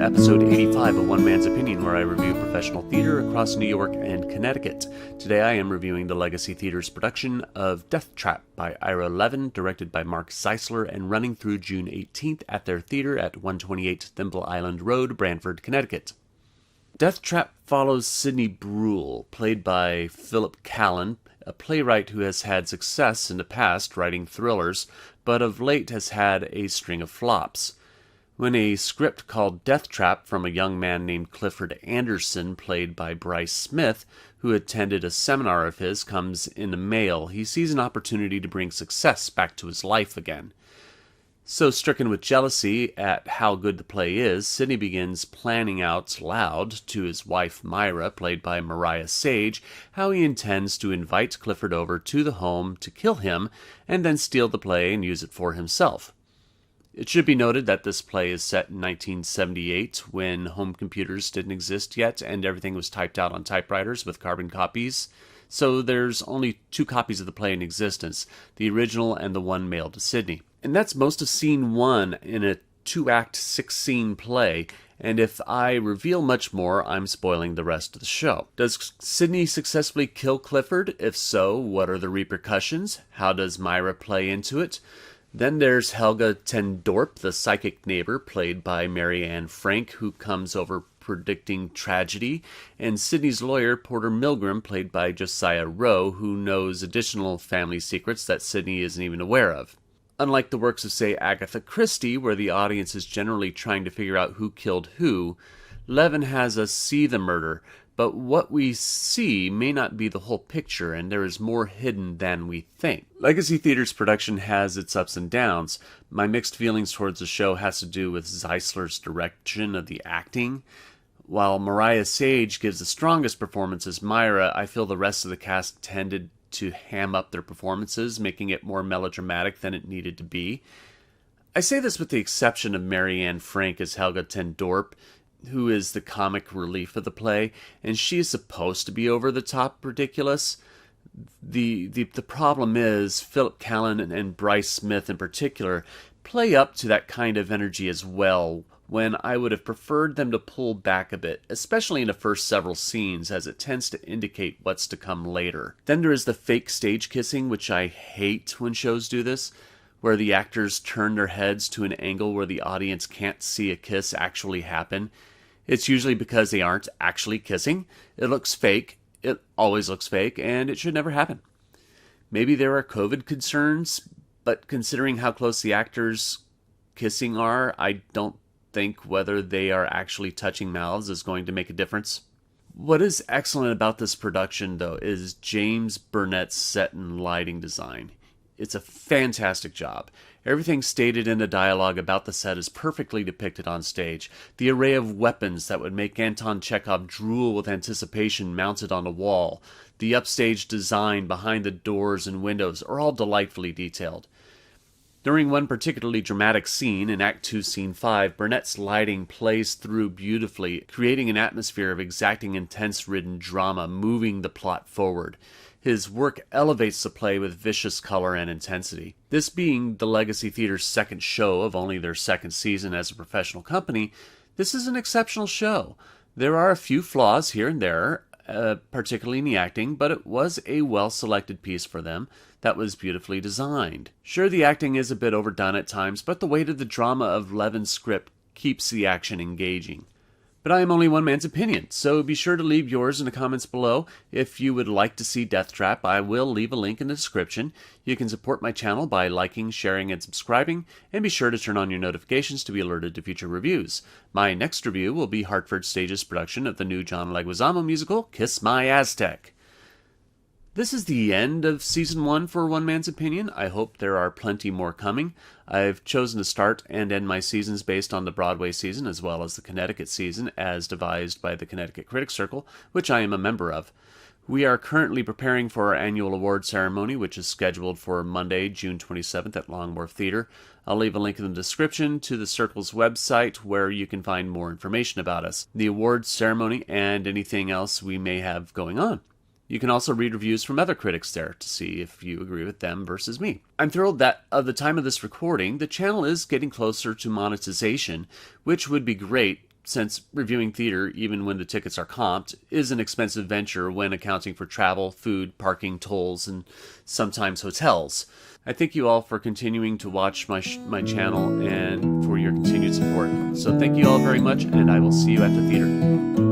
episode 85 of One Man's Opinion, where I review professional theater across New York and Connecticut. Today I am reviewing the Legacy Theater's production of Deathtrap by Ira Levin, directed by Mark Zeisler, and running through June 18th at their theater at 128 Thimble Island Road, Branford, Connecticut. Deathtrap follows Sidney Bruhl, played by Philip Callen, a playwright who has had success in the past writing thrillers, but of late has had a string of flops. When a script called Deathtrap from a young man named Clifford Anderson, played by Bryce Smith, who attended a seminar of his, comes in the mail, he sees an opportunity to bring success back to his life again. So stricken with jealousy at how good the play is, Sidney begins planning out loud to his wife Myra, played by Mariah Sage, how he intends to invite Clifford over to the home to kill him and then steal the play and use it for himself. It should be noted that this play is set in 1978, when home computers didn't exist yet and everything was typed out on typewriters with carbon copies. So there's only 2 copies of the play in existence, the original and the one mailed to Sidney. And that's most of scene 1 in a 2-act, 6-scene play, and if I reveal much more, I'm spoiling the rest of the show. Does Sidney successfully kill Clifford? If so, what are the repercussions? How does Myra play into it? Then there's Helga Dorp, the psychic neighbor, played by Mary Ann Frank, who comes over predicting tragedy, and Sidney's lawyer, Porter Milgrim, played by Josiah Rowe, who knows additional family secrets that Sidney isn't even aware of. Unlike the works of, say, Agatha Christie, where the audience is generally trying to figure out who killed who, Levin has us see the murder, but what we see may not be the whole picture, and there is more hidden than we think. Legacy Theater's production has its ups and downs. My mixed feelings towards the show has to do with Zeisler's direction of the acting. While Mariah Sage gives the strongest performance as Myra, I feel the rest of the cast tended to ham up their performances, making it more melodramatic than it needed to be. I say this with the exception of Mary Ann Frank as Helga Dorp, who is the comic relief of the play, and she is supposed to be over-the-top ridiculous. The problem is Philip Callen and Bryce Smith in particular play up to that kind of energy as well, when I would have preferred them to pull back a bit, especially in the first several scenes, as it tends to indicate what's to come later. Then there is the fake stage kissing, which I hate when shows do this, where the actors turn their heads to an angle where the audience can't see a kiss actually happen. It's usually because they aren't actually kissing. It looks fake. It always looks fake, and it should never happen. Maybe there are COVID concerns, but considering how close the actors kissing are, I don't think whether they are actually touching mouths is going to make a difference. What is excellent about this production, though, is James Burnett's set and lighting design. It's a fantastic job. Everything stated in the dialogue about the set is perfectly depicted on stage. The array of weapons that would make Anton Chekhov drool with anticipation mounted on a wall, the upstage design behind the doors and windows are all delightfully detailed. During one particularly dramatic scene, in Act 2, Scene 5, Burnett's lighting plays through beautifully, creating an atmosphere of exacting, intense-ridden drama, moving the plot forward. His work elevates the play with vicious color and intensity. This being the Legacy Theater's second show of only their second season as a professional company, this is an exceptional show. There are a few flaws here and there, particularly in the acting, but it was a well-selected piece for them that was beautifully designed. Sure, the acting is a bit overdone at times, but the weight of the drama of Levin's script keeps the action engaging. But I am only one man's opinion, so be sure to leave yours in the comments below. If you would like to see Deathtrap, I will leave a link in the description. You can support my channel by liking, sharing, and subscribing, and be sure to turn on your notifications to be alerted to future reviews. My next review will be Hartford Stage's production of the new John Leguizamo musical, Kiss My Aztec. This is the end of Season 1 for One Man's Opinion. I hope there are plenty more coming. I've chosen to start and end my seasons based on the Broadway season as well as the Connecticut season as devised by the Connecticut Critics Circle, which I am a member of. We are currently preparing for our annual award ceremony, which is scheduled for Monday, June 27th at Long Wharf Theater. I'll leave a link in the description to the Circle's website where you can find more information about us, the awards ceremony, and anything else we may have going on. You can also read reviews from other critics there to see if you agree with them versus me. I'm thrilled that at the time of this recording, the channel is getting closer to monetization, which would be great since reviewing theater, even when the tickets are comped, is an expensive venture when accounting for travel, food, parking, tolls, and sometimes hotels. I thank you all for continuing to watch my channel and for your continued support. So thank you all very much, and I will see you at the theater.